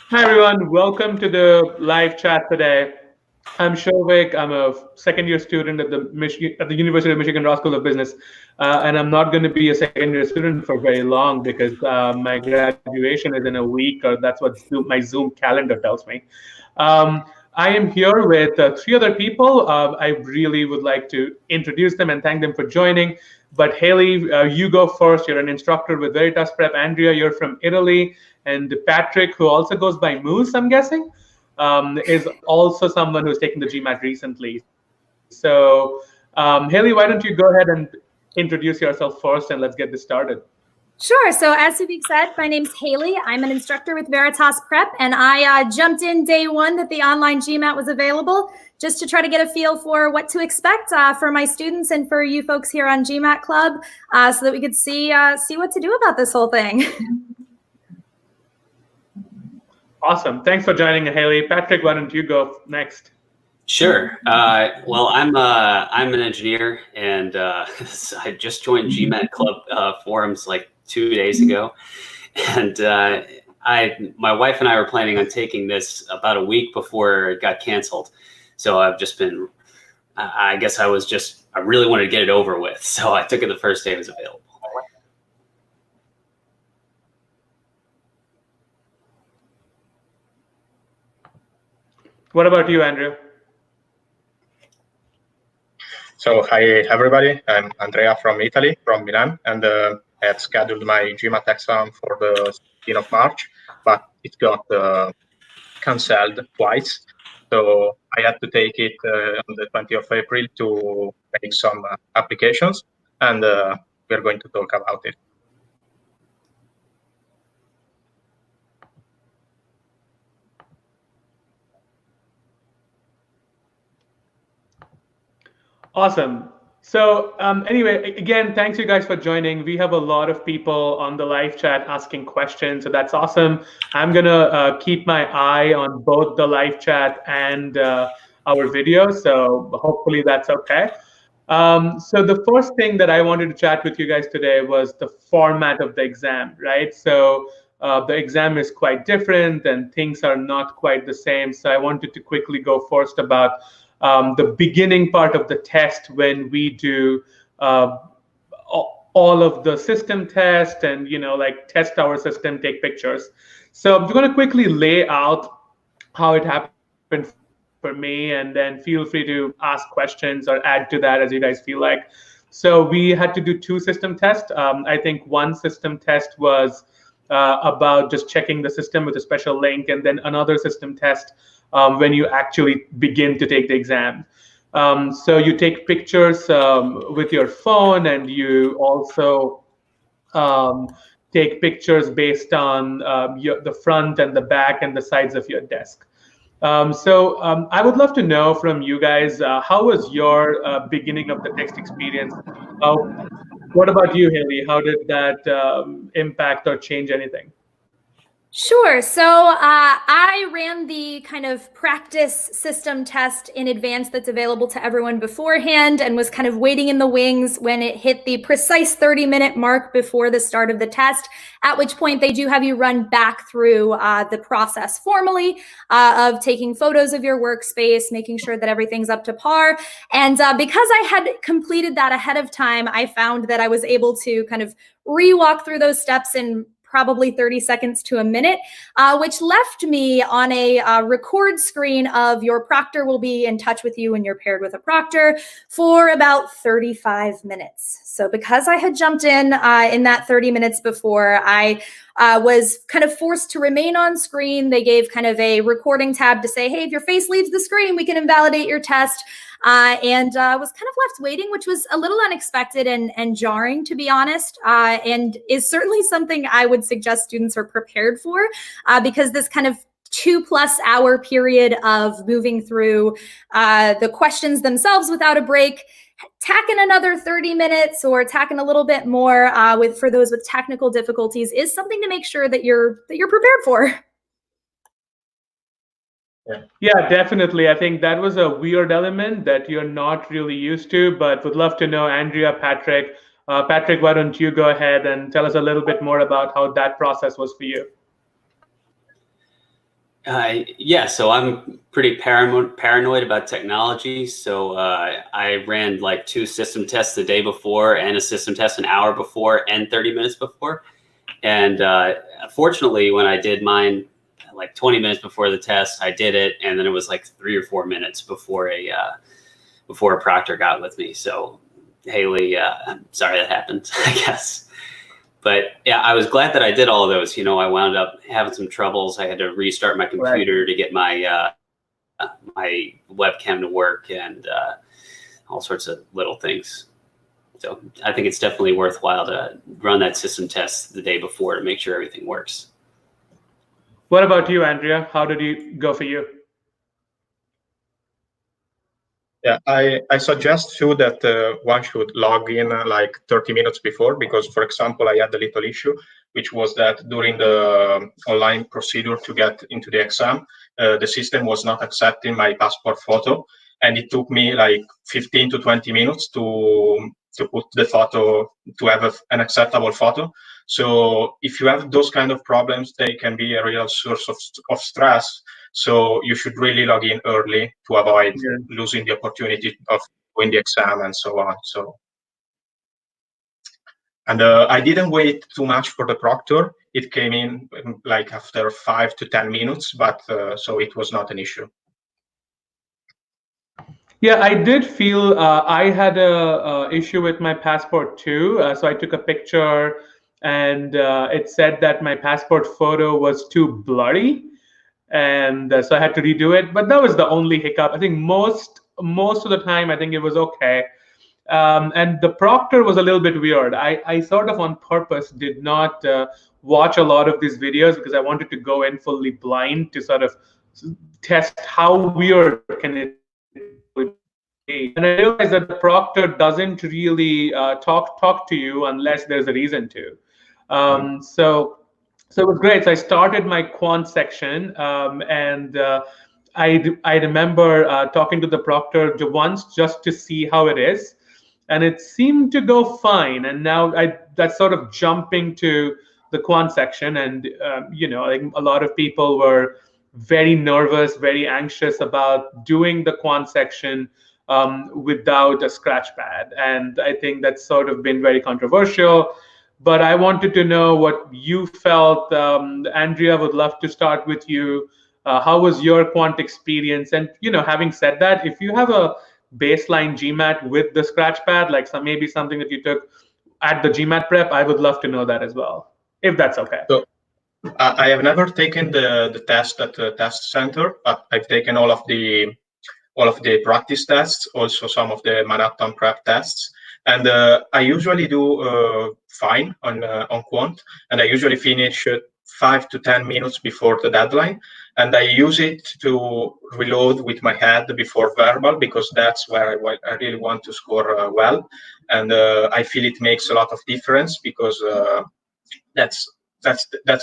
Hi everyone, welcome to the live chat today. I'm Shovik. I'm a second-year student at the University of Michigan Law School of Business, and I'm not going to be a second-year student for very long because my graduation is in a week, or that's what my Zoom calendar tells me. Um, I am here with three other people. I really would like to introduce them and thank them for joining. But Haley, you go first. You're an instructor with Veritas Prep. Andrea, you're from Italy. And Patrick, who also goes by Moose, I'm guessing, is also someone who's taken the GMAT recently. So, Haley, why don't you go ahead and introduce yourself first, and let's get this started. Sure. So as Suvik said, my name's Haley. I'm an instructor with Veritas Prep, and I jumped in day one that the online GMAT was available just to try to get a feel for what to expect for my students and for you folks here on GMAT Club so that we could see what to do about this whole thing. Awesome. Thanks for joining, Haley. Patrick, why don't you go next? Sure. Well, I'm an engineer, and I just joined GMAT Club forums like 2 days ago, and my wife and I were planning on taking this about a week before it got canceled. So I've just been, I guess I really wanted to get it over with, so I took it the first day it was available. What about you, Andrew? So hi everybody, I'm Andrea from Italy, from Milan, and I had scheduled my GMAT exam for the 16th of March, but it got cancelled twice. So I had to take it on the 20th of April to make some applications, and we're going to talk about it. Awesome. So anyway, again, thanks you guys for joining. We have a lot of people on the live chat asking questions, so that's awesome. I'm gonna keep my eye on both the live chat and our video, so hopefully that's okay. So the first thing that I wanted to chat with you guys today was the format of the exam, right? So the exam is quite different and things are not quite the same. So I wanted to quickly go first about the beginning part of the test when we do all of the system test and, like test our system, take pictures. So I'm going to quickly lay out how it happened for me, and then feel free to ask questions or add to that as you guys feel like. So we had to do 2 system tests. I think one system test was about just checking the system with a special link, and then another system test when you actually begin to take the exam. So you take pictures with your phone, and you also take pictures based on the front and the back and the sides of your desk. So I would love to know from you guys, how was your beginning of the text experience? What about you, Haley? How did that impact or change anything? Sure. So I ran the kind of practice system test in advance that's available to everyone beforehand, and was kind of waiting in the wings when it hit the precise 30-minute mark before the start of the test, at which point they do have you run back through the process formally of taking photos of your workspace, making sure that everything's up to par. And because I had completed that ahead of time, I found that I was able to kind of re-walk through those steps in probably 30 seconds to a minute, which left me on a record screen of your proctor will be in touch with you when you're paired with a proctor for about 35 minutes. So because I had jumped in that 30 minutes before, I was kind of forced to remain on screen. They gave kind of a recording tab to say, hey, if your face leaves the screen, we can invalidate your test. And was kind of left waiting, which was a little unexpected and jarring, to be honest, and is certainly something I would suggest students are prepared for, because this kind of 2+ hour period of moving through the questions themselves without a break, tacking another 30 minutes or tacking a little bit more for those with technical difficulties is something to make sure that you're prepared for. Yeah, definitely. I think that was a weird element that you're not really used to, but would love to know, Andrea, Patrick. Patrick, why don't you go ahead and tell us a little bit more about how that process was for you? Yeah, so I'm pretty paranoid about technology. So I ran like 2 system tests the day before and a system test an hour before and 30 minutes before. And fortunately, when I did mine like 20 minutes before the test, I did it. And then it was like 3 or 4 minutes before a proctor got with me. So Haley, I'm sorry that happened, I guess. But yeah, I was glad that I did all of those. I wound up having some troubles. I had to restart my computer to get my my webcam to work and all sorts of little things. So I think it's definitely worthwhile to run that system test the day before to make sure everything works. What about you, Andrea? How did it go for you? Yeah, I suggest too that one should log in like 30 minutes before, because, for example, I had a little issue, which was that during the online procedure to get into the exam, the system was not accepting my passport photo, and it took me like 15 to 20 minutes to put the photo, to have an acceptable photo. So if you have those kind of problems, they can be a real source of stress. So you should really log in early to avoid losing the opportunity of doing the exam and so on. And I didn't wait too much for the proctor. It came in like after 5 to 10 minutes, but so it was not an issue. Yeah, I did feel I had a issue with my passport too. So I took a picture, and it said that my passport photo was too blurry, and so I had to redo it. But that was the only hiccup. I think most of the time, I think it was okay. And the proctor was a little bit weird. I sort of on purpose did not watch a lot of these videos because I wanted to go in fully blind to sort of test how weird can it be. And I realized that the proctor doesn't really talk to you unless there's a reason to. So it was great. So I started my quant section, and I remember talking to the proctor once just to see how it is, and it seemed to go fine. And now that's sort of jumping to the quant section, and like a lot of people were very nervous, very anxious about doing the quant section without a scratch pad, and I think that's sort of been very controversial. But I wanted to know what you felt. Andrea, would love to start with you. How was your quant experience? And having said that, if you have a baseline GMAT with the scratch pad, like maybe something that you took at the GMAT prep, I would love to know that as well, if that's okay. So I have never taken the test at the test center, but I've taken all of the practice tests, also some of the Manhattan prep tests. And I usually do fine on quant, and I usually finish 5 to 10 minutes before the deadline. And I use it to reload with my head before verbal, because that's where I really want to score well. And I feel it makes a lot of difference, because that's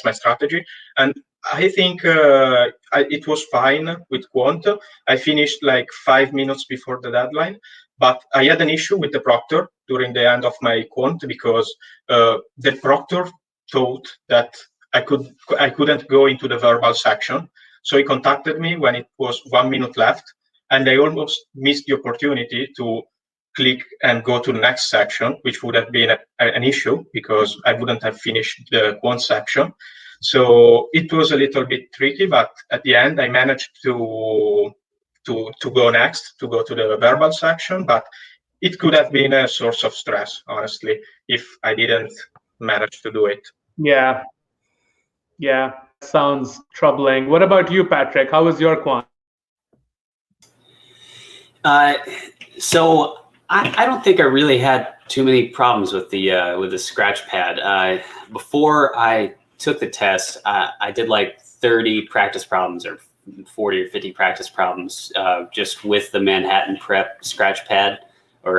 my strategy. And I think it was fine with quant. I finished like 5 minutes before the deadline, but I had an issue with the proctor during the end of my quant, because the proctor thought that I couldn't go into the verbal section. So he contacted me when it was 1 minute left, and I almost missed the opportunity to click and go to the next section, which would have been an issue, because I wouldn't have finished the quant section. So it was a little bit tricky, but at the end I managed to go next, to go to the verbal section. But it could have been a source of stress, honestly, if I didn't manage to do it. Yeah, sounds troubling. What about you, Patrick? How was your quant? So I don't think I really had too many problems with the scratch pad. Before I took the test, I did like 30 practice problems, or 40 or 50 practice problems, just with the Manhattan Prep scratch pad, or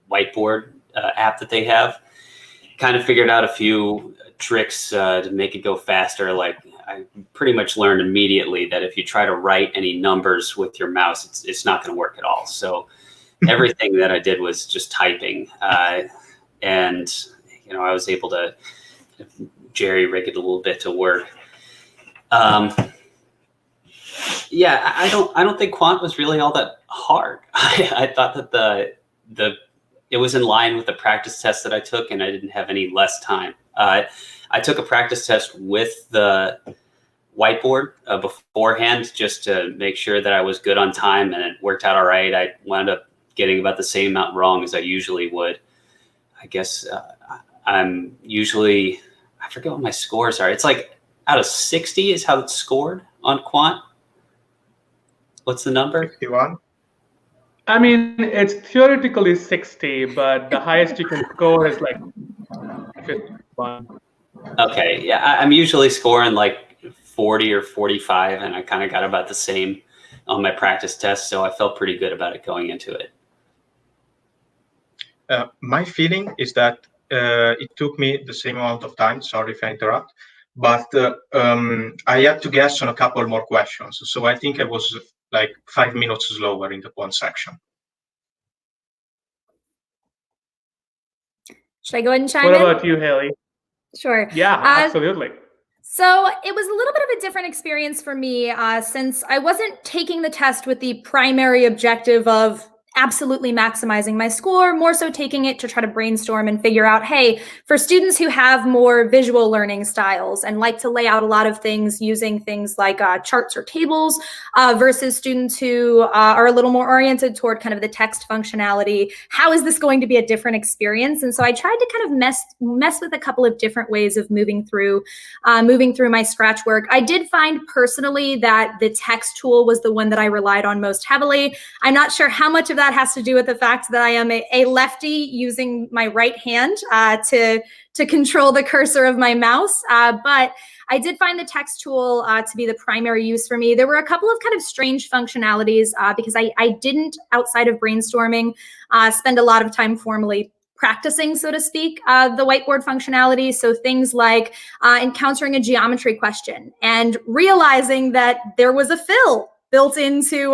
whiteboard app that they have. Kind of figured out a few tricks to make it go faster. Like, I pretty much learned immediately that if you try to write any numbers with your mouse, it's not going to work at all. So everything that I did was just typing, and I was able to jerry rig it a little bit to work. Yeah, I don't think quant was really all that hard. I thought that it was in line with the practice test that I took, and I didn't have any less time. I took a practice test with the whiteboard beforehand just to make sure that I was good on time, and it worked out all right. I wound up getting about the same amount wrong as I usually would. I guess I'm usually, I forget what my scores are. It's like out of 60 is how it's scored on quant. What's the number? 61. I mean, it's theoretically 60, but the highest you can score is like 51. Okay, yeah, I'm usually scoring like 40 or 45, and I kind of got about the same on my practice test, so I felt pretty good about it going into it. My feeling is that it took me the same amount of time, sorry if I interrupt, but I had to guess on a couple more questions. So I think I was like 5 minutes slower in the quant section. Should I go ahead and chime in? What about you, Haley? Sure. Yeah, absolutely. So it was a little bit of a different experience for me since I wasn't taking the test with the primary objective of absolutely maximizing my score, more so taking it to try to brainstorm and figure out, hey, for students who have more visual learning styles and like to lay out a lot of things using things like charts or tables versus students who are a little more oriented toward kind of the text functionality, how is this going to be a different experience? And so I tried to kind of mess with a couple of different ways of moving through my Scratch work. I did find personally that the text tool was the one that I relied on most heavily. I'm not sure how much of that has to do with the fact that I am a lefty using my right hand to control the cursor of my mouse. But I did find the text tool to be the primary use for me. There were a couple of kind of strange functionalities because I didn't, outside of brainstorming, spend a lot of time formally practicing, so to speak, the whiteboard functionality. So things like encountering a geometry question and realizing that there was a fill built into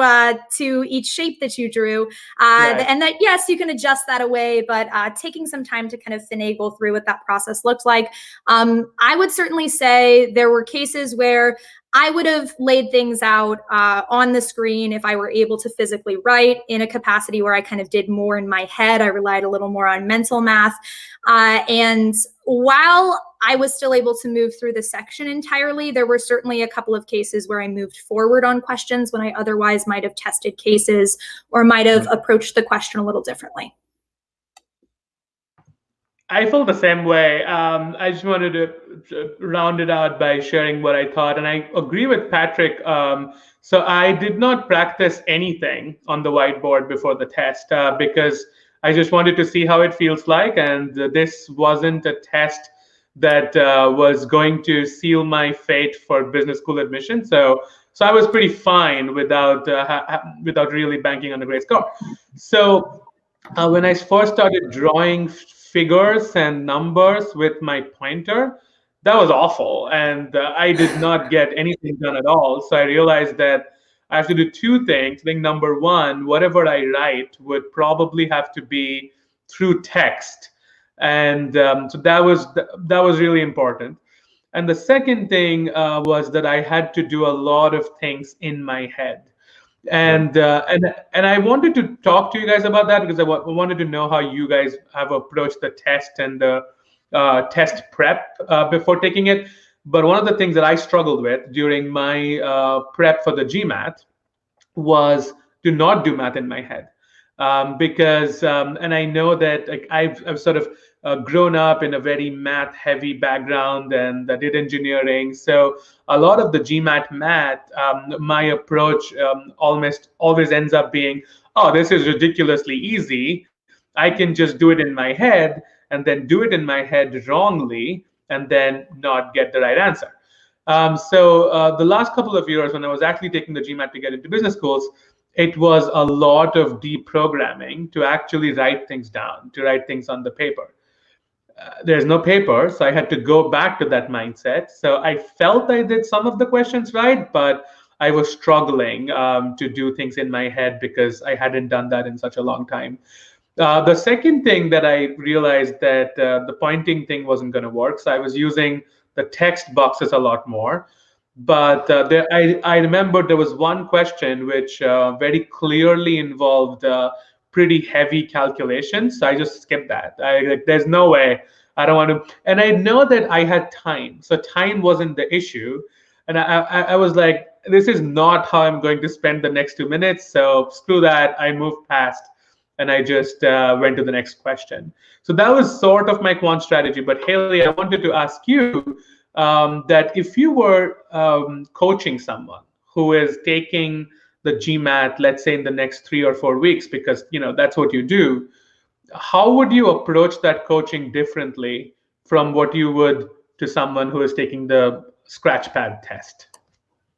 to each shape that you drew, right. And that, yes, you can adjust that away, but taking some time to kind of finagle through what that process looked like. I would certainly say there were cases where I would have laid things out on the screen if I were able to physically write in a capacity where I kind of did more in my head. I relied a little more on mental math. And while I was still able to move through the section entirely, there were certainly a couple of cases where I moved forward on questions when I otherwise might have tested cases or might have approached the question a little differently. I feel the same way. I just wanted to round it out by sharing what I thought. And I agree with Patrick. So I did not practice anything on the whiteboard before the test because I just wanted to see how it feels like. And this wasn't a test that was going to seal my fate for business school admission. So I was pretty fine without really banking on a great score. So when I first started drawing figures and numbers with my pointer, that was awful. And I did not get anything done at all. So I realized that I have to do two things. Thing number one, whatever I write would probably have to be through text. And so that was really important. And the second thing was that I had to do a lot of things in my head. And I wanted to talk to you guys about that because I wanted to know how you guys have approached the test and the test prep before taking it. But one of the things that I struggled with during my prep for the GMAT was to not do math in my head because and I know that like I've sort of grown up in a very math-heavy background and did engineering. So a lot of the GMAT math, my approach almost always ends up being, oh, this is ridiculously easy. I can just do it in my head and then do it in my head wrongly and then not get the right answer. So the last couple of years when I was actually taking the GMAT to get into business schools, it was a lot of deprogramming to actually write things down, to write things on the paper. There's no paper, so I had to go back to that mindset. So I felt I did some of the questions right, but I was struggling to do things in my head because I hadn't done that in such a long time. The second thing that I realized that the pointing thing wasn't going to work. So I was using the text boxes a lot more But I remember there was one question which very clearly involved pretty heavy calculations. So I just skipped that. There's no way. I don't want to. And I know that I had time. So time wasn't the issue. And I was like, this is not how I'm going to spend the next 2 minutes. So screw that. I moved past and I just went to the next question. So that was sort of my quant strategy. But Haley, I wanted to ask you that if you were coaching someone who is taking the GMAT, let's say in the next 3 or 4 weeks, because that's what you do, how would you approach that coaching differently from what you would to someone who is taking the Scratchpad test?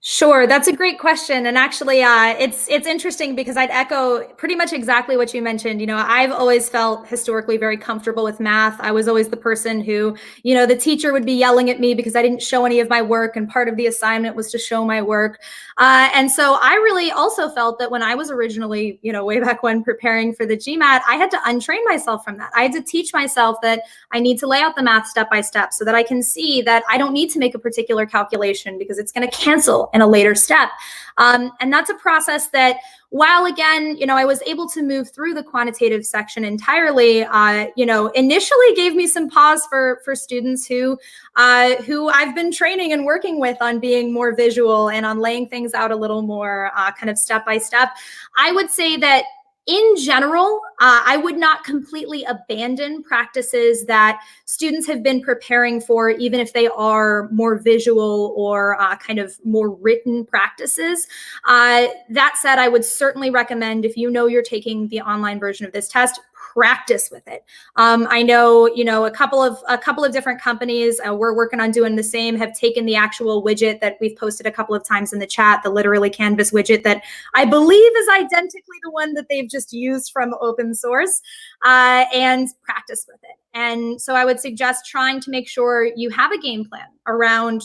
Sure, that's a great question. And actually, it's interesting because I'd echo pretty much exactly what you mentioned. I've always felt historically very comfortable with math. I was always the person who, the teacher would be yelling at me because I didn't show any of my work, and part of the assignment was to show my work. And so I really also felt that when I was originally, way back when preparing for the GMAT, I had to untrain myself from that. I had to teach myself that I need to lay out the math step by step so that I can see that I don't need to make a particular calculation because it's going to cancel in a later step. And that's a process that, while again, I was able to move through the quantitative section entirely, initially gave me some pause for students who I've been training and working with on being more visual and on laying things out a little more kind of step by step. I would say that in general, I would not completely abandon practices that students have been preparing for, even if they are more visual or kind of more written practices. That said, I would certainly recommend, if you're taking the online version of this test, practice with it. I know, a couple of different companies, we're working on doing the same, have taken the actual widget that we've posted a couple of times in the chat, the Literally Canvas widget that I believe is identically the one that they've just used from open source, and practice with it. And so I would suggest trying to make sure you have a game plan around,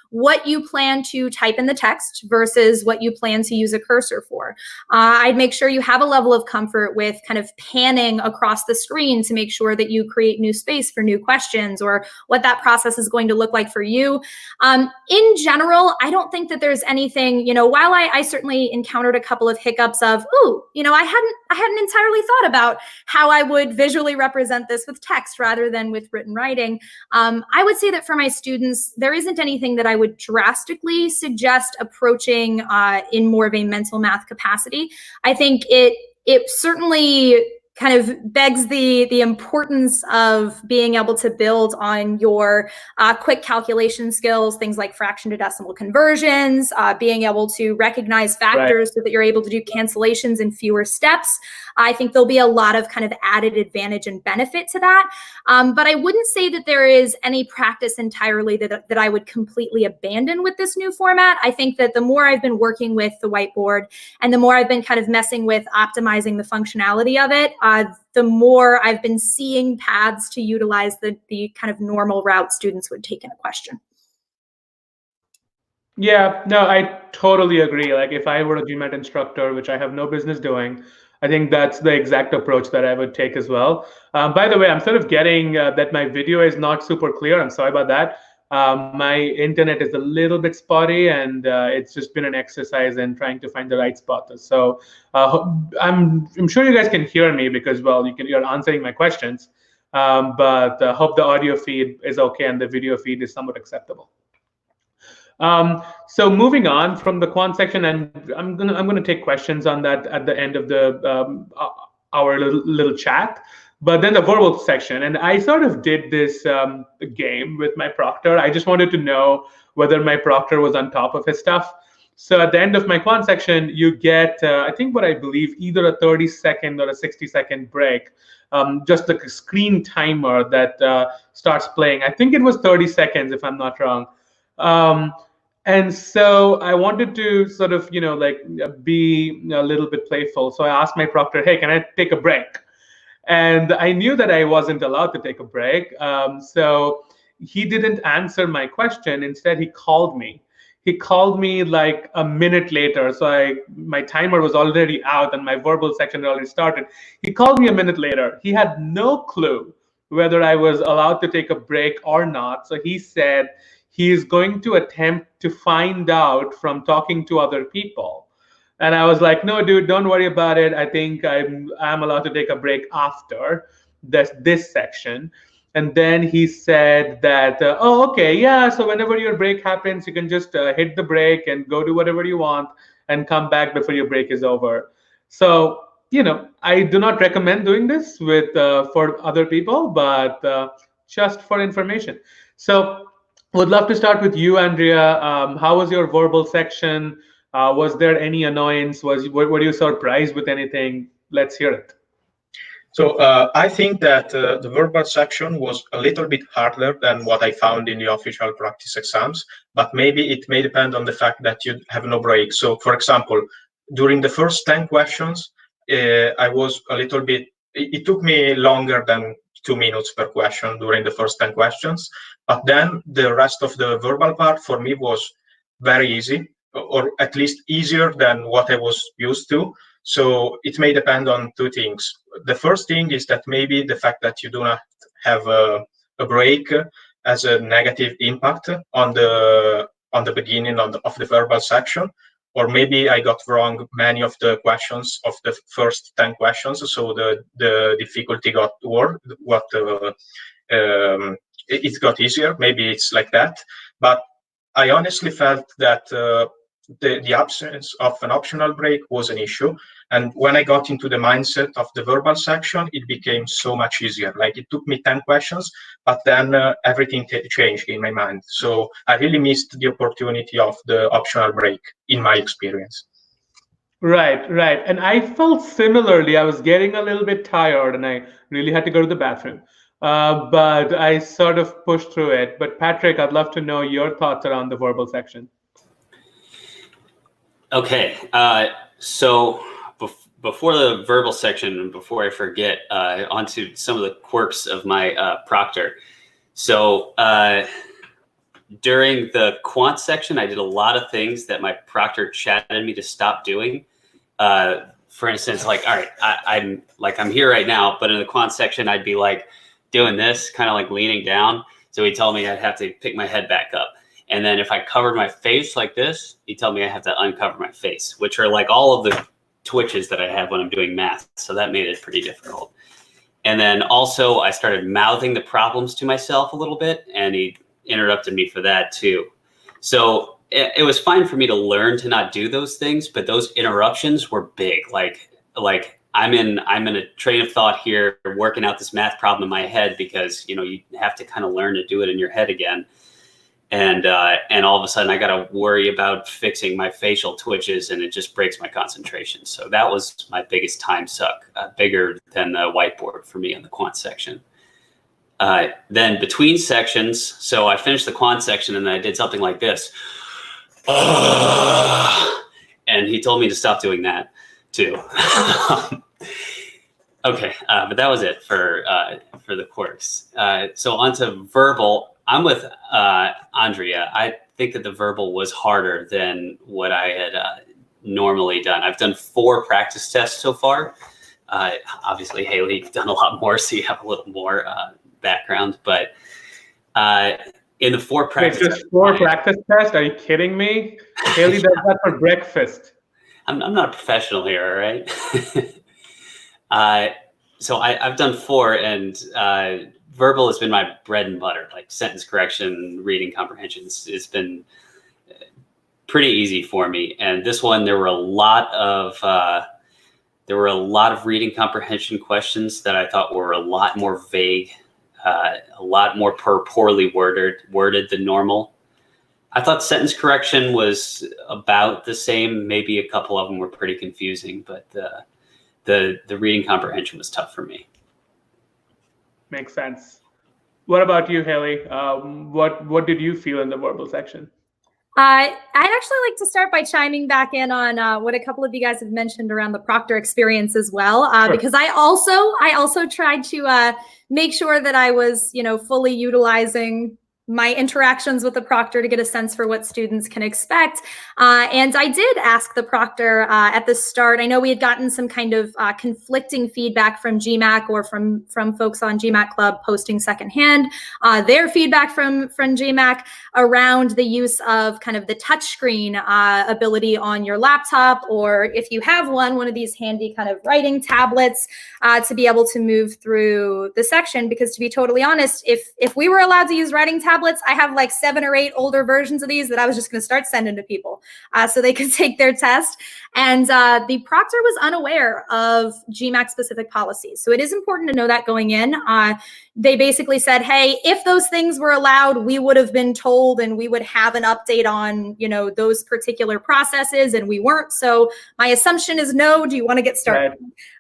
what you plan to type in the text versus what you plan to use a cursor for. I'd make sure you have a level of comfort with kind of panning across the screen to make sure that you create new space for new questions, or what that process is going to look like for you. In general, I don't think that there's anything, while I certainly encountered a couple of hiccups of, I hadn't entirely thought about how I would visually represent this with text rather than with written writing. I would say that for my students, there isn't anything that I would drastically suggest approaching in more of a mental math capacity. I think it certainly kind of begs the importance of being able to build on your quick calculation skills, things like fraction to decimal conversions, being able to recognize factors so that you're able to do cancellations in fewer steps. I think there'll be a lot of kind of added advantage and benefit to that. But I wouldn't say that there is any practice entirely that I would completely abandon with this new format. I think that the more I've been working with the whiteboard and the more I've been kind of messing with optimizing the functionality of it, the more I've been seeing paths to utilize the kind of normal route students would take in a question. Yeah, no, I totally agree. Like if I were a GMAT instructor, which I have no business doing, I think that's the exact approach that I would take as well. By the way, I'm sort of getting that my video is not super clear. I'm sorry about that. My internet is a little bit spotty, and it's just been an exercise in trying to find the right spot. So I'm sure you guys can hear me because, well, you're answering my questions. But hope the audio feed is okay and the video feed is somewhat acceptable. So moving on from the quant section, and I'm gonna take questions on that at the end of the our little chat. But then the verbal section, and I sort of did this game with my proctor. I just wanted to know whether my proctor was on top of his stuff. So at the end of my quant section, you get, I think what I believe, either a 30-second or a 60-second break, just like a screen timer that starts playing. I think it was 30 seconds, if I'm not wrong. And so I wanted to sort of, be a little bit playful. So I asked my proctor, hey, can I take a break? And I knew that I wasn't allowed to take a break. So he didn't answer my question. Instead, he called me. He called me like a minute later. So my timer was already out and my verbal section had already started. He called me a minute later. He had no clue whether I was allowed to take a break or not. So he said he is going to attempt to find out from talking to other people. And I was like, no, dude, don't worry about it. I think I'm allowed to take a break after this section. And then he said that, oh, okay, yeah, so whenever your break happens, you can just hit the break and go do whatever you want and come back before your break is over. So, I do not recommend doing this with for other people, but just for information. So would love to start with you, Andrea. How was your verbal section? Was there any annoyance? Were you surprised with anything? Let's hear it. So I think that the verbal section was a little bit harder than what I found in the official practice exams, but maybe it may depend on the fact that you have no break. So for example, during the first 10 questions, I was a little bit, it took me longer than 2 minutes per question during the first 10 questions, but then the rest of the verbal part for me was very easy, or at least easier than what I was used to. So it may depend on two things. The first thing is that maybe the fact that you do not have a break has a negative impact on the beginning of the verbal section, or maybe I got wrong many of the questions of the first 10 questions, so the difficulty got worse. It got easier. Maybe it's like that, but I honestly felt that the absence of an optional break was an issue. And when I got into the mindset of the verbal section, it became so much easier. Like it took me 10 questions, but then everything changed in my mind. So I really missed the opportunity of the optional break in my experience. Right. And I felt similarly. I was getting a little bit tired and I really had to go to the bathroom. But I sort of pushed through it. But Patrick, I'd love to know your thoughts around the verbal section. Okay, so before the verbal section, and before I forget, onto some of the quirks of my proctor. So during the quant section, I did a lot of things that my proctor chatted me to stop doing. For instance, like, all right, I'm here right now, but in the quant section, I'd be like doing this, kind of like leaning down. So he told me I'd have to pick my head back up. And then if I covered my face like this, he told me I have to uncover my face, which are like all of the twitches that I have when I'm doing math. So that made it pretty difficult. And then also I started mouthing the problems to myself a little bit, and he interrupted me for that too. So it was fine for me to learn to not do those things, but those interruptions were big. Like I'm in a train of thought here, working out this math problem in my head, because you have to kind of learn to do it in your head again. And all of a sudden I got to worry about fixing my facial twitches, and it just breaks my concentration. So that was my biggest time suck, bigger than the whiteboard for me in the quant section. Then between sections, so I finished the quant section and then I did something like this. And he told me to stop doing that too. Okay, but that was it for the quirks. So onto verbal. I'm with Andrea. I think that the verbal was harder than what I had normally done. I've done 4 practice tests so far. Obviously, Haley, you've done a lot more, so you have a little more background. But in the 4 practice tests... Just 4 practice tests? Are you kidding me? Haley does that for breakfast. I'm not a professional here, all right? So I've done 4, and... verbal has been my bread and butter, like sentence correction, reading comprehension. It's been pretty easy for me. And this one, there were a lot of reading comprehension questions that I thought were a lot more vague, a lot more poorly worded than normal. I thought sentence correction was about the same. Maybe a couple of them were pretty confusing, but the reading comprehension was tough for me. Makes sense. What about you, Haley? What did you feel in the verbal section? I'd actually like to start by chiming back in on what a couple of you guys have mentioned around the Proctor Experience as well, Sure. Because I also tried to make sure that I was, fully utilizing my interactions with the proctor to get a sense for what students can expect. And I did ask the proctor at the start. I know we had gotten some kind of conflicting feedback from GMAC or from folks on GMAT Club posting secondhand their feedback from GMAC around the use of kind of the touchscreen ability on your laptop, or if you have one of these handy kind of writing tablets to be able to move through the section. Because to be totally honest, if we were allowed to use writing tablets, I have like 7 or 8 older versions of these that I was just going to start sending to people so they could take their test. And the proctor was unaware of GMAC specific policies. So it is important to know that going in. They basically said, hey, if those things were allowed, we would have been told and we would have an update on, you know, those particular processes, and we weren't. So my assumption is no. Do you want to get started?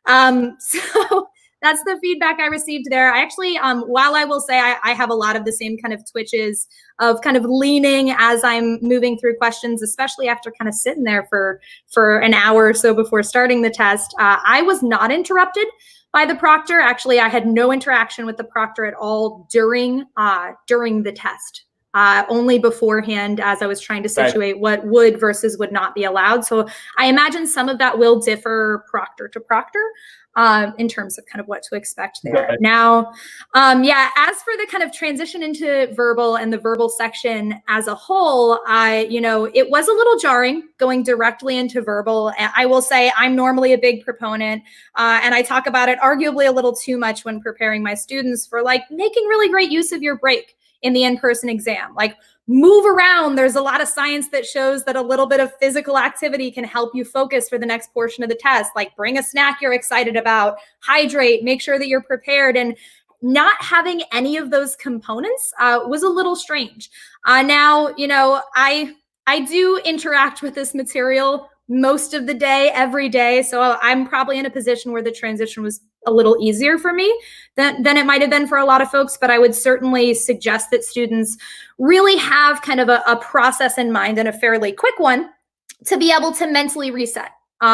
Right. So that's the feedback I received there. I actually, while I will say I have a lot of the same kind of twitches of kind of leaning as I'm moving through questions, especially after kind of sitting there for an hour or so before starting the test, I was not interrupted by the proctor. Actually, I had no interaction with the proctor at all during the test. Only beforehand as I was trying to situate what would versus would not be allowed. So I imagine some of that will differ proctor to proctor in terms of kind of what to expect there. Now, yeah, as for the kind of transition into verbal and the verbal section as a whole, you know, it was a little jarring going directly into verbal. I will say I'm normally a big proponent, and I talk about it arguably a little too much when preparing my students for like making really great use of your break in the in-person exam. Like, move around. There's a lot of science that shows that a little bit of physical activity can help you focus for the next portion of the test. Like, bring a snack you're excited about, hydrate, make sure that you're prepared. And not having any of those components was a little strange. Now, you know, I do interact with this material most of the day, every day. So I'm probably in a position where the transition was a little easier for me than it might have been for a lot of folks. But I would certainly suggest that students really have kind of a process in mind, and a fairly quick one, to be able to mentally reset.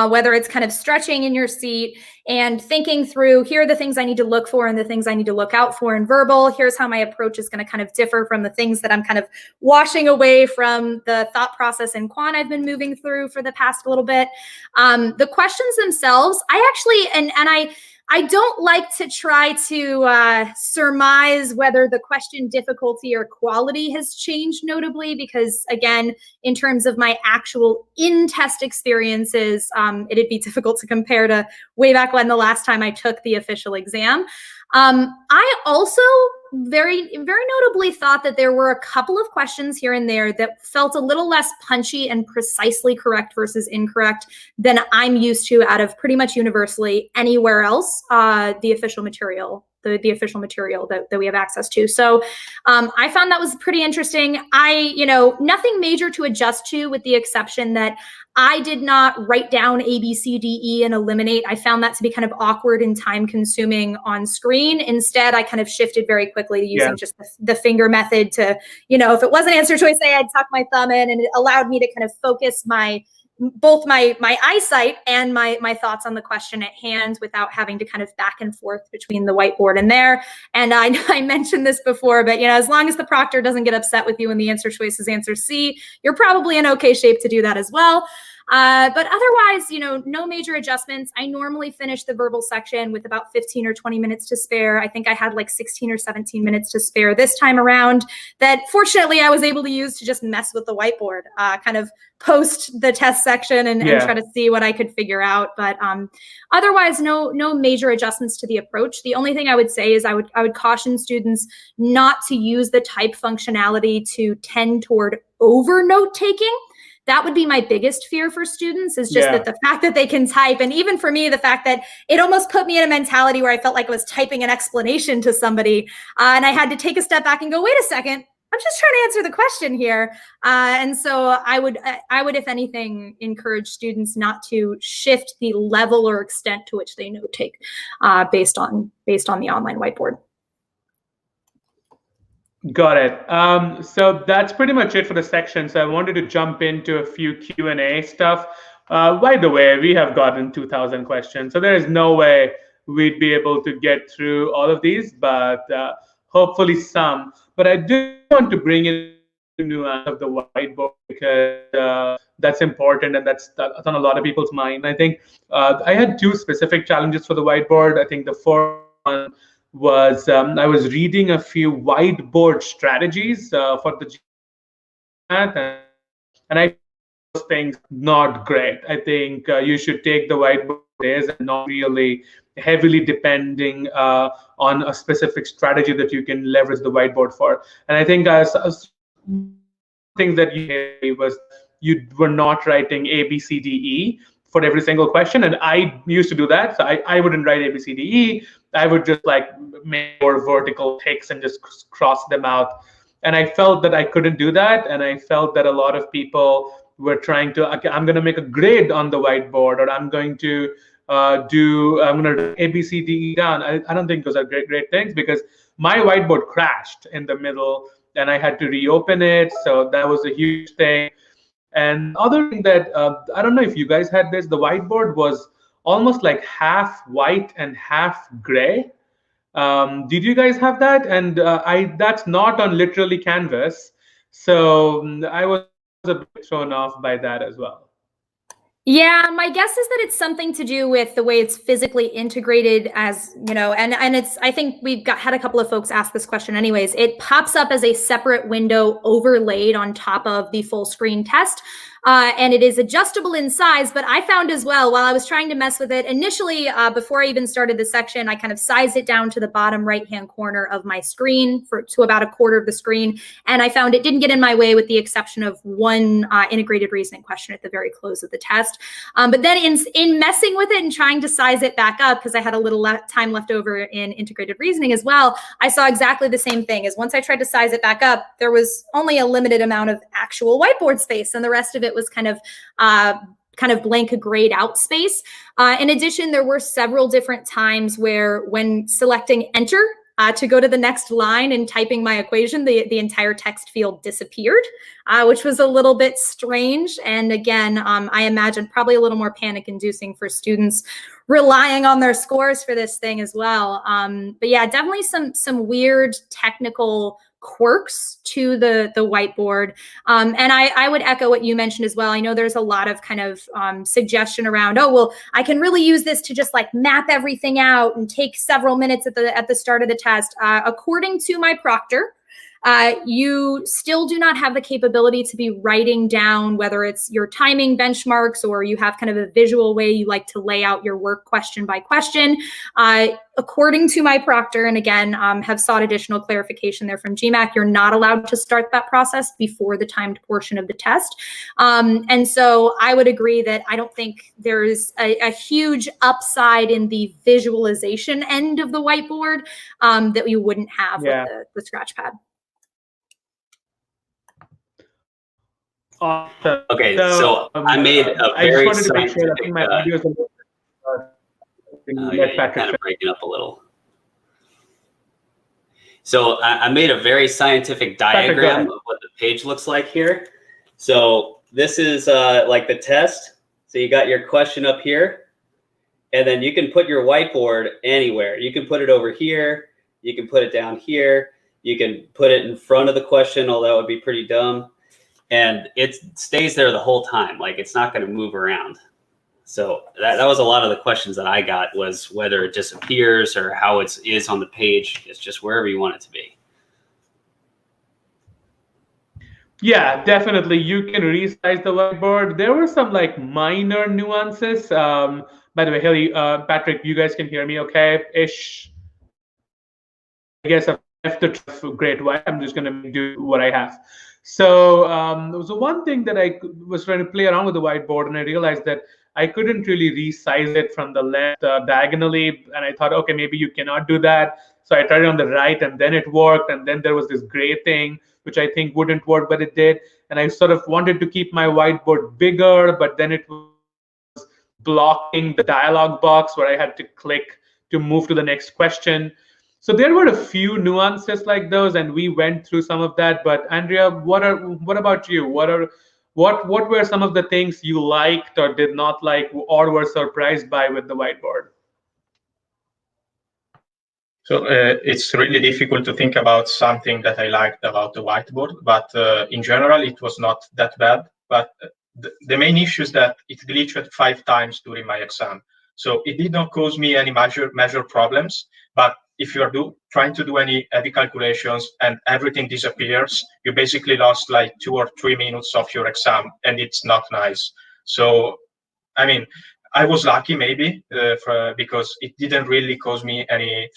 Whether it's kind of stretching in your seat and thinking through, here are the things I need to look for and the things I need to look out for in verbal. Here's how my approach is going to kind of differ from the things that I'm kind of washing away from the thought process in quant I've been moving through for the past little bit. The questions themselves, I actually, and I don't like to try to surmise whether the question difficulty or quality has changed notably, because again, in terms of my actual in-test experiences, it'd be difficult to compare to way back when the last time I took the official exam. I also very notably thought that there were a couple of questions here and there that felt a little less punchy and precisely correct versus incorrect than I'm used to out of pretty much universally anywhere else, the official material that we have access to. So I found that was pretty interesting. Nothing major to adjust to, with the exception that I did not write down A, B, C, D, E and eliminate. I found that to be kind of awkward and time consuming on screen. Instead, I kind of shifted very quickly to using just the finger method to, if it wasn't answer choice A, I'd tuck my thumb in, and it allowed me to kind of focus both my eyesight and my thoughts on the question at hand without having to kind of back and forth between the whiteboard and there. And I mentioned this before, but as long as the proctor doesn't get upset with you when the answer choice is answer C, you're probably in okay shape to do that as well. But otherwise, no major adjustments. I normally finish the verbal section with about 15 or 20 minutes to spare. I think I had like 16 or 17 minutes to spare this time around that fortunately I was able to use to just mess with the whiteboard, kind of post the test section and try to see what I could figure out. But otherwise, no major adjustments to the approach. The only thing I would say is I would caution students not to use the type functionality to tend toward over note taking. That would be my biggest fear for students, is just that the fact that they can type, and even for me, the fact that it almost put me in a mentality where I felt like I was typing an explanation to somebody, and I had to take a step back and go, wait a second, I'm just trying to answer the question here. And so I would, if anything, encourage students not to shift the level or extent to which they note take based on the online whiteboard. Got it. So that's pretty much it for the section. So I wanted to jump into a few Q&A stuff. By the way, we have gotten 2,000 questions, so there is no way we'd be able to get through all of these, but hopefully some. But I do want to bring in nuance of the whiteboard because that's important, and that's on a lot of people's mind. I think I had two specific challenges for the whiteboard. I think the first one was I was reading a few whiteboard strategies for the GMAT, and I those things not great. I think you should take the whiteboard days and not really heavily depending on a specific strategy that you can leverage the whiteboard for. And I think as things that you heard was you were not writing A, B, C, D, E for every single question. And I used to do that. So I wouldn't write A, B, C, D, E. I would just like make more vertical ticks and just cross them out. And I felt that I couldn't do that. And I felt that a lot of people were trying to, okay, I'm going to make a grade on the whiteboard, or I'm going to I'm going to A, B, C, D, E down. I don't think those are great things, because my whiteboard crashed in the middle and I had to reopen it. So that was a huge thing. And other thing that I don't know if you guys had this, the whiteboard was almost like half white and half gray. Did you guys have that? And that's not on literally canvas. So I was a bit thrown off by that as well. Yeah, my guess is that it's something to do with the way it's physically integrated, as you know, and it's, I think we've had a couple of folks ask this question anyways. It pops up as a separate window overlaid on top of the full screen test. And it is adjustable in size, but I found as well, while I was trying to mess with it initially, before I even started the section, I kind of sized it down to the bottom right-hand corner of my screen to about a quarter of the screen. And I found it didn't get in my way, with the exception of one integrated reasoning question at the very close of the test. But then in messing with it and trying to size it back up, because I had a little time left over in integrated reasoning as well, I saw exactly the same thing. As once I tried to size it back up, there was only a limited amount of actual whiteboard space, and the rest of it was kind of blank grayed out space. In addition, there were several different times where, when selecting enter to go to the next line and typing my equation, the entire text field disappeared, which was a little bit strange. And again, I imagine probably a little more panic inducing for students relying on their scores for this thing as well. But yeah, definitely some weird technical quirks to the whiteboard. And I would echo what you mentioned as well. I know there's a lot of kind of suggestion around, oh, well, I can really use this to just like map everything out and take several minutes at the start of the test. According to my proctor, you still do not have the capability to be writing down whether it's your timing benchmarks or you have kind of a visual way you like to lay out your work question by question. According to my proctor, and again, have sought additional clarification there from GMAT, you're not allowed to start that process before the timed portion of the test. And so I would agree that I don't think there's a huge upside in the visualization end of the whiteboard that you wouldn't have with the Scratchpad. Awesome. Okay, so I made a very scientific. You're kind of breaking up a little. So I made a very scientific diagram of what the page looks like here. So this is like the test. So you got your question up here, and then you can put your whiteboard anywhere. You can put it over here. You can put it down here. You can put it in front of the question, although that would be pretty dumb. And it stays there the whole time. Like, it's not going to move around. So that was a lot of the questions that I got, was whether it disappears or how it is on the page. It's just wherever you want it to be. Yeah, definitely. You can resize the whiteboard. There were some like minor nuances. By the way, Haley, Patrick, you guys can hear me okay? Ish. I guess I've left the great way. I'm just going to do what I have. So there was one thing that I was trying to play around with the whiteboard, and I realized that I couldn't really resize it from the left diagonally. And I thought, okay, maybe you cannot do that. So I tried it on the right, and then it worked. And then there was this gray thing, which I think wouldn't work, but it did. And I sort of wanted to keep my whiteboard bigger, but then it was blocking the dialog box where I had to click to move to the next question. So there were a few nuances like those, and we went through some of that. But Andrea, what about you? What were some of the things you liked or did not like or were surprised by with the whiteboard? So it's really difficult to think about something that I liked about the whiteboard, but in general, it was not that bad. But the main issue is that it glitched 5 times during my exam. So it did not cause me any major problems. But if you are trying to do any heavy calculations and everything disappears, you basically lost like 2 or 3 minutes of your exam, and it's not nice. So, I mean, I was lucky maybe because it didn't really cause me any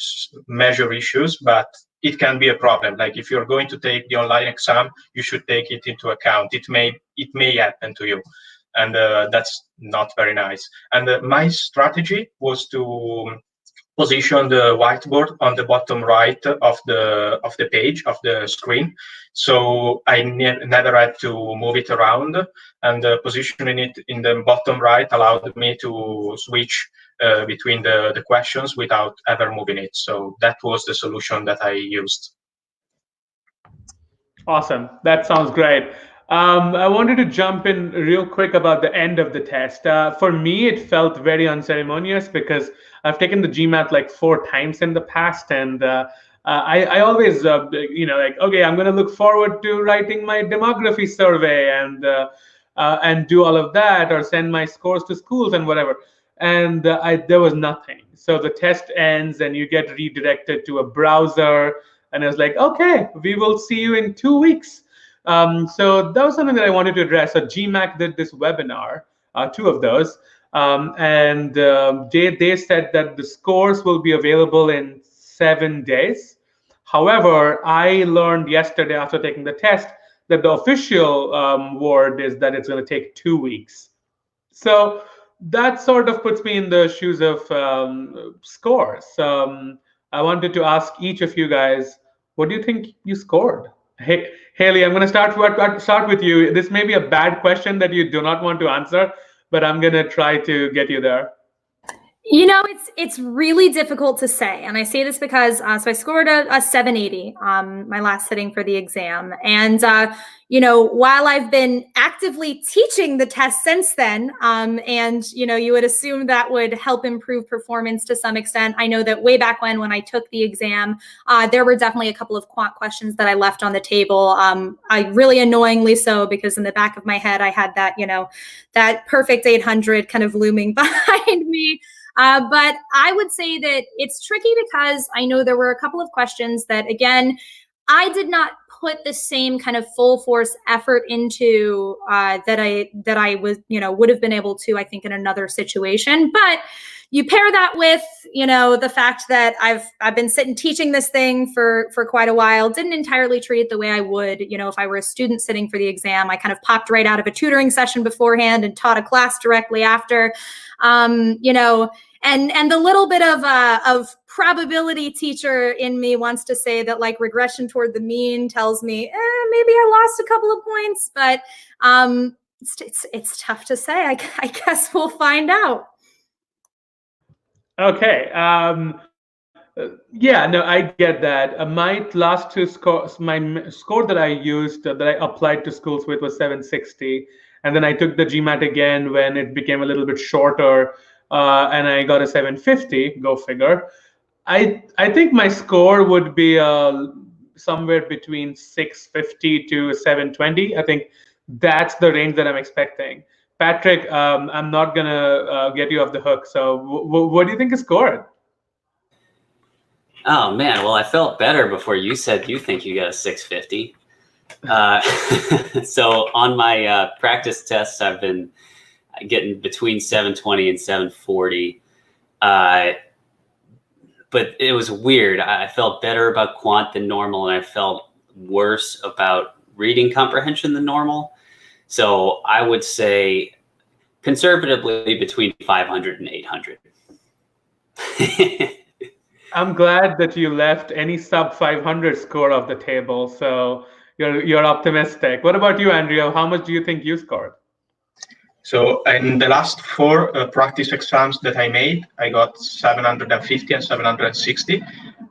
major issues, but it can be a problem. Like if you're going to take the online exam, you should take it into account. It may happen to you, and that's not very nice. And my strategy was to position the whiteboard on the bottom right of the page of the screen, so I never had to move it around, and positioning it in the bottom right allowed me to switch between the questions without ever moving it. So that was the solution that I used. Awesome. That sounds great. I wanted to jump in real quick about the end of the test. For me, it felt very unceremonious because I've taken the GMAT like 4 times in the past, and I always, like, okay, I'm going to look forward to writing my demography survey and do all of that, or send my scores to schools and whatever. And there was nothing. So the test ends, and you get redirected to a browser, and I was like, okay, we will see you in 2 weeks. So that was something that I wanted to address. So GMAT did this webinar, 2 of those, and they said that the scores will be available in 7 days. However, I learned yesterday after taking the test that the official word is that it's going to take 2 weeks. So that sort of puts me in the shoes of scores. I wanted to ask each of you guys, what do you think you scored? Hey, Haley, I'm going to start with you. This may be a bad question that you do not want to answer, but I'm going to try to get you there. You know, it's really difficult to say, and I say this because so I scored a 780 my last sitting for the exam, and while I've been actively teaching the test since then, and you would assume that would help improve performance to some extent. I know that way back when I took the exam, there were definitely a couple of quant questions that I left on the table. I really annoyingly so, because in the back of my head I had that that perfect 800 kind of looming behind me. But I would say that it's tricky because I know there were a couple of questions that, again, I did not put the same kind of full force effort into that I was, would have been able to, I think, in another situation. But you pair that with, the fact that I've been sitting teaching this thing for quite a while, didn't entirely treat it the way I would, if I were a student sitting for the exam. I kind of popped right out of a tutoring session beforehand and taught a class directly after, and the little bit of probability teacher in me wants to say that, like, regression toward the mean tells me maybe I lost a couple of points, but it's tough to say. I guess we'll find out. Okay. Yeah, no, I get that. My last 2 scores, my score that I used, that I applied to schools with, was 760. And then I took the GMAT again when it became a little bit shorter, and I got a 750, go figure. I think my score would be somewhere between 650 to 720. I think that's the range that I'm expecting. Patrick, I'm not going to get you off the hook. So what do you think is scored? Oh, man. Well, I felt better before you said you think you got a 650. So on my practice tests, I've been getting between 720 and 740. But it was weird. I felt better about quant than normal, and I felt worse about reading comprehension than normal. So I would say conservatively between 500 and 800. I'm glad that you left any sub 500 score off the table. So you're optimistic. What about you, Andrea? How much do you think you scored? So in the last 4 practice exams that I made, I got 750 and 760.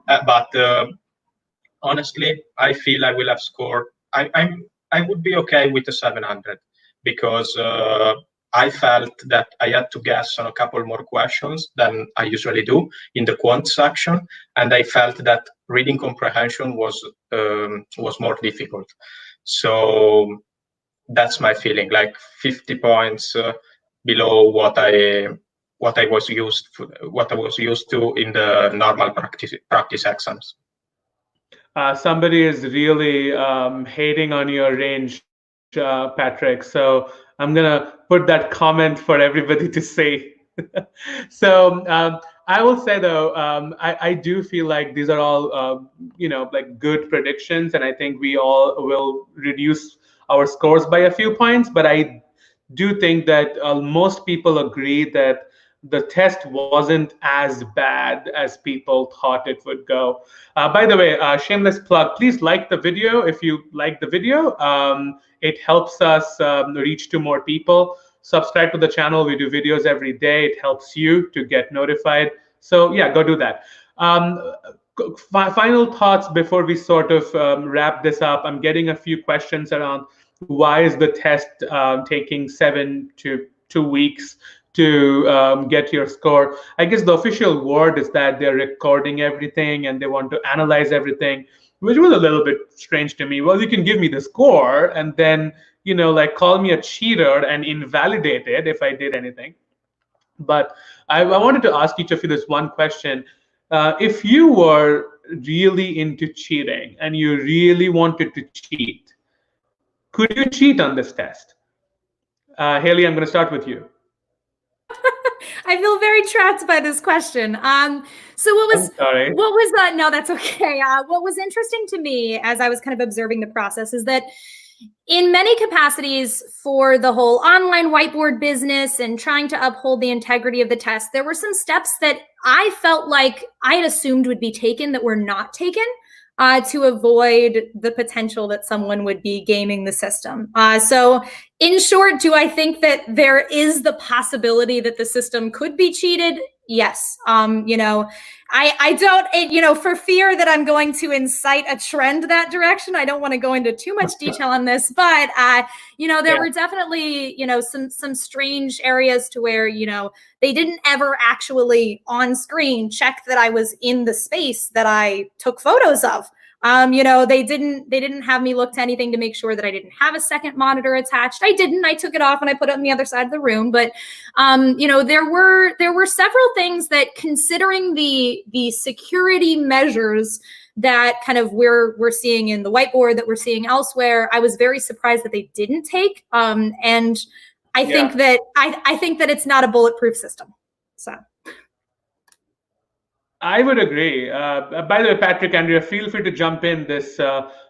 But honestly, I feel I will have scored. I would be okay with the 700 because I felt that I had to guess on a couple more questions than I usually do in the quant section, and I felt that reading comprehension was more difficult. So that's my feeling, like 50 points below what I was used to in the normal practice exams. Somebody is really hating on your range, Patrick. So I'm gonna put that comment for everybody to see. So I will say though, I do feel like these are all like good predictions, and I think we all will reduce our scores by a few points. But I do think that most people agree that the test wasn't as bad as people thought it would go. By the way, shameless plug, please like the video if you like the video. It helps us reach to more people. Subscribe to the channel. We do videos every day. It helps you to get notified. So yeah, go do that. Final thoughts before we sort of wrap this up. I'm getting a few questions around why is the test taking 7 to 2 weeks to get your score. I guess the official word is that they're recording everything and they want to analyze everything, which was a little bit strange to me. Well, you can give me the score and then, like call me a cheater and invalidate it if I did anything. But I wanted to ask each of you this one question. If you were really into cheating and you really wanted to cheat, could you cheat on this test? Haley, I'm going to start with you. I feel very trapped by this question. So what was no, that's okay. What was interesting to me as I was kind of observing the process is that in many capacities for the whole online whiteboard business and trying to uphold the integrity of the test, there were some steps that I felt like I had assumed would be taken that were not taken to avoid the potential that someone would be gaming the system. So in short, do I think that there is the possibility that the system could be cheated? Yes. I don't, for fear that I'm going to incite a trend that direction, I don't want to go into too much detail on this, but, there were definitely, some strange areas to where, they didn't ever actually on screen check that I was in the space that I took photos of. They didn't have me look to anything to make sure that I didn't have a second monitor attached. I didn't. I took it off and I put it on the other side of the room. But there were several things that, considering the security measures that kind of we're seeing in the whiteboard, that we're seeing elsewhere, I was very surprised that they didn't take. And I think that I think that it's not a bulletproof system. So. I would agree. By the way, Patrick, Andrea, feel free to jump in this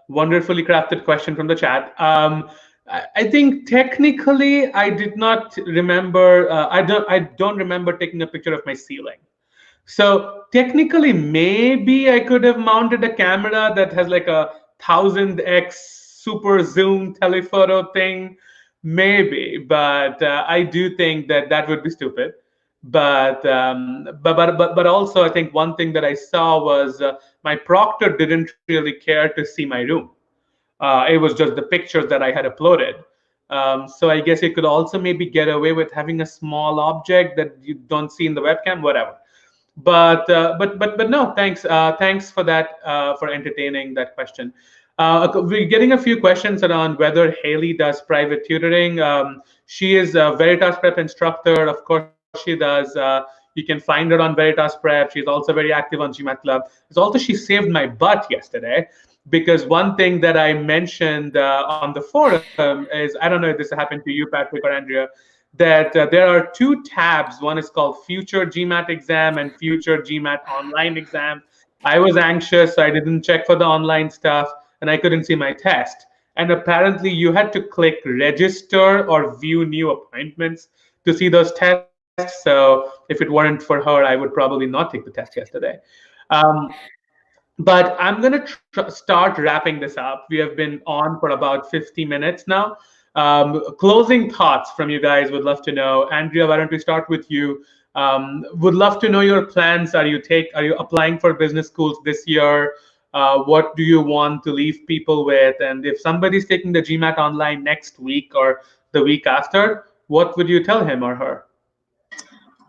wonderfully crafted question from the chat. I think technically I did not remember. I don't remember taking a picture of my ceiling. So technically, maybe I could have mounted a camera that has like a 1000x super zoom telephoto thing, maybe. But I do think that would be stupid. But also I think one thing that I saw was my proctor didn't really care to see my room. It was just the pictures that I had uploaded. So I guess you could also maybe get away with having a small object that you don't see in the webcam, whatever. But no, thanks for that, for entertaining that question. We're getting a few questions around whether Haley does private tutoring. She is a Veritas Prep instructor, of course. She does. You can find her on Veritas Prep. She's also very active on GMAT Club. She saved my butt yesterday, because one thing that I mentioned on the forum is, I don't know if this happened to you, Patrick or Andrea, that there are 2 tabs. One is called Future GMAT Exam and Future GMAT Online Exam. I was anxious, so I didn't check for the online stuff, and I couldn't see my test. And apparently you had to click register or view new appointments to see those tests. So if it weren't for her, I would probably not take the test yesterday. But I'm going to start wrapping this up. We have been on for about 50 minutes now. Closing thoughts from you guys, would love to know. Andrea, why don't we start with you? Would love to know your plans. Are you applying for business schools this year? What do you want to leave people with? And if somebody's taking the GMAT Online next week or the week after, what would you tell him or her?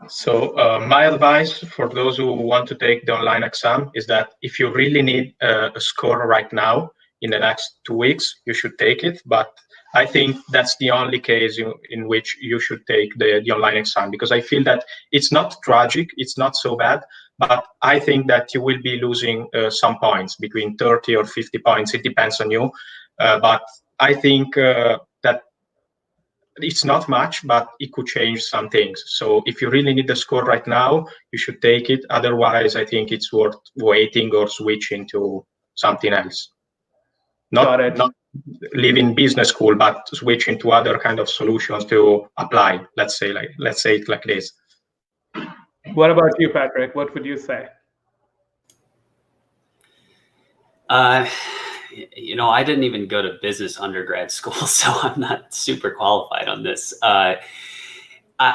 So my advice for those who want to take the online exam is that if you really need a score right now, in the next 2 weeks, you should take it. But I think that's the only case in which you should take the online exam, because I feel that it's not tragic, it's not so bad, but I think that you will be losing some points, between 30 or 50 points. It depends on you. But I think that it's not much, but it could change some things. So if you really need the score right now, you should take it. Otherwise, I think it's worth waiting or switching to something else. Not leaving business school, but switching to other kind of solutions to apply. Let's say it like this. What about you, Patrick? What would you say? You know, I didn't even go to business undergrad school, so I'm not super qualified on this. I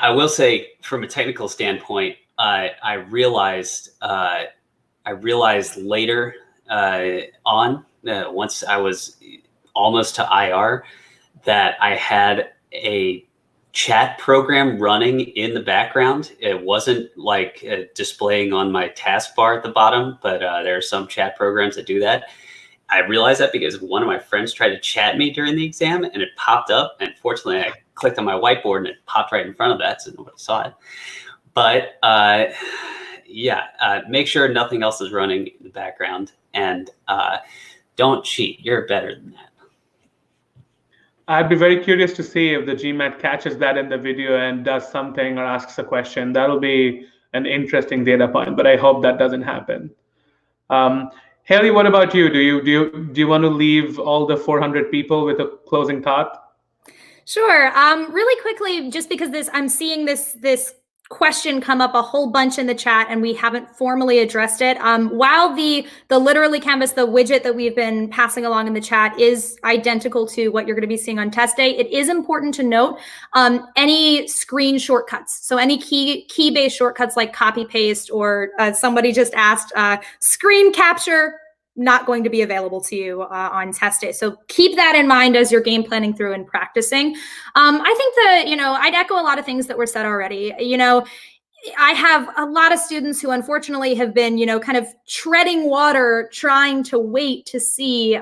will say, from a technical standpoint, I realized later on, once I was almost to IR, that I had a chat program running in the background. It wasn't like displaying on my taskbar at the bottom, but there are some chat programs that do that. I realized that because one of my friends tried to chat me during the exam, and it popped up. And fortunately, I clicked on my whiteboard and it popped right in front of that, so nobody saw it. But make sure nothing else is running in the background, and don't cheat. You're better than that. I'd be very curious to see if the GMAT catches that in the video and does something or asks a question. That'll be an interesting data point, but I hope that doesn't happen. Haley, what about you? Do you want to leave all the 400 people with a closing thought? Sure. Really quickly, just because I'm seeing this question come up a whole bunch in the chat and we haven't formally addressed it. While the Literally Canvas, the widget that we've been passing along in the chat, is identical to what you're going to be seeing on test day, it is important to note any screen shortcuts. So any key-based shortcuts like copy paste, or somebody just asked screen capture, not going to be available to you on test day. So keep that in mind as you're game planning through and practicing. I think that, I'd echo a lot of things that were said already. I have a lot of students who unfortunately have been, kind of treading water, trying to wait to see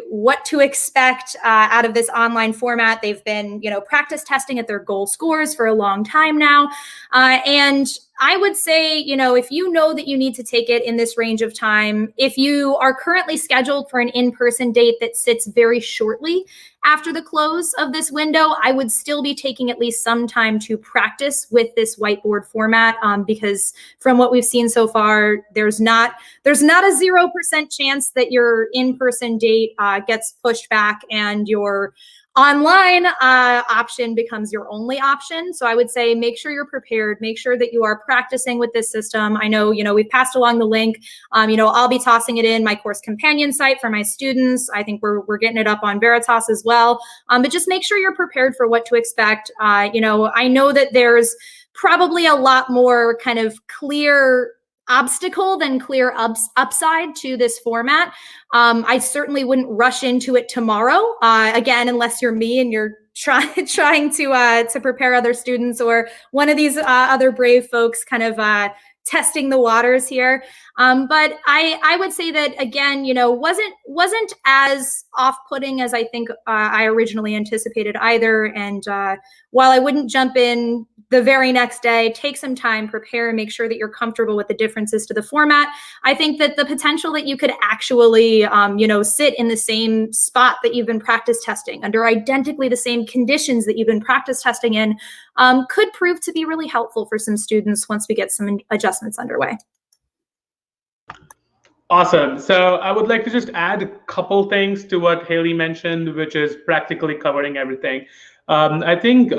what to expect out of this online format. They've been, practice testing at their goal scores for a long time now. And I would say, if you know that you need to take it in this range of time, if you are currently scheduled for an in-person date that sits very shortly after the close of this window, I would still be taking at least some time to practice with this whiteboard format, because from what we've seen so far, there's not a 0% chance that your in-person date gets pushed back and your online option becomes your only option. So I would say make sure you're prepared, make sure that you are practicing with this system. I know, we've passed along the link. I'll be tossing it in my course companion site for my students. I think we're getting it up on Veritas as well. But just make sure you're prepared for what to expect. I know that there's probably a lot more kind of clear obstacle than clear upside to this format. I certainly wouldn't rush into it tomorrow, again, unless you're me and you're trying to prepare other students, or one of these other brave folks kind of testing the waters here. But I would say that, again, wasn't as off-putting as I think I originally anticipated either. And while I wouldn't jump in the very next day, take some time, prepare, and make sure that you're comfortable with the differences to the format, I think that the potential that you could actually, sit in the same spot that you've been practice testing, under identically the same conditions that you've been practice testing in, could prove to be really helpful for some students once we get some adjustments underway. Awesome. So I would like to just add a couple things to what Haley mentioned, which is practically covering everything. I think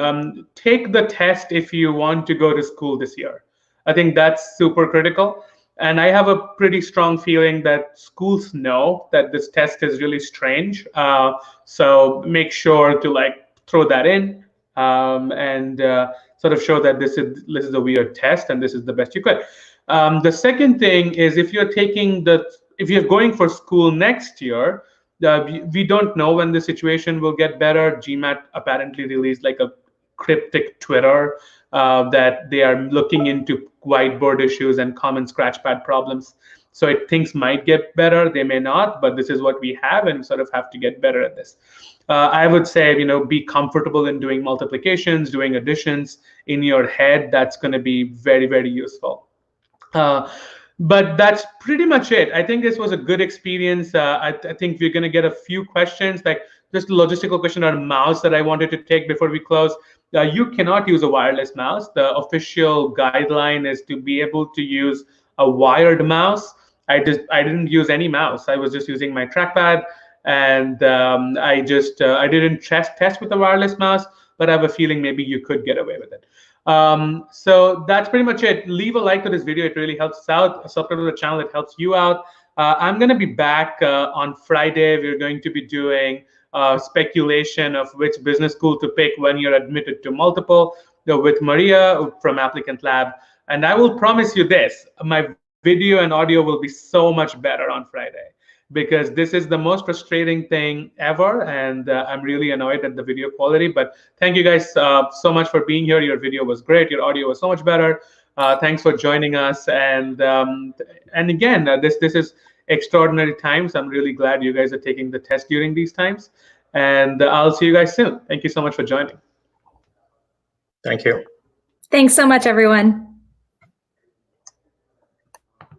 take the test if you want to go to school this year. I think that's super critical. And I have a pretty strong feeling that schools know that this test is really strange. So make sure to throw that in and sort of show that this is a weird test and this is the best you could. The second thing is, if you're going for school next year, We don't know when the situation will get better. GMAT apparently released like a cryptic Twitter that they are looking into whiteboard issues and common scratchpad problems. So things might get better. They may not, but this is what we have, and we sort of have to get better at this. I would say, be comfortable in doing multiplications, doing additions in your head. That's going to be very, very useful. But that's pretty much it. I think this was a good experience. I think we're going to get a few questions, like just a logistical question on mouse that I wanted to take before we close. You cannot use a wireless mouse. The official guideline is to be able to use a wired mouse. I didn't use any mouse. I was just using my trackpad, and I didn't test with a wireless mouse, but I have a feeling maybe you could get away with it. So that's pretty much it. Leave a like to this video. It really helps us out. Subscribe to the channel. It helps you out. I'm going to be back on Friday. We're going to be doing speculation of which business school to pick when you're admitted to multiple with Maria from Applicant Lab. And I will promise you this, my video and audio will be so much better on Friday, because this is the most frustrating thing ever, and I'm really annoyed at the video quality. But thank you guys so much for being here. Your video was great. Your audio was so much better. Thanks for joining us. And again, this is extraordinary times. I'm really glad you guys are taking the test during these times. And I'll see you guys soon. Thank you so much for joining. Thank you. Thanks so much, everyone.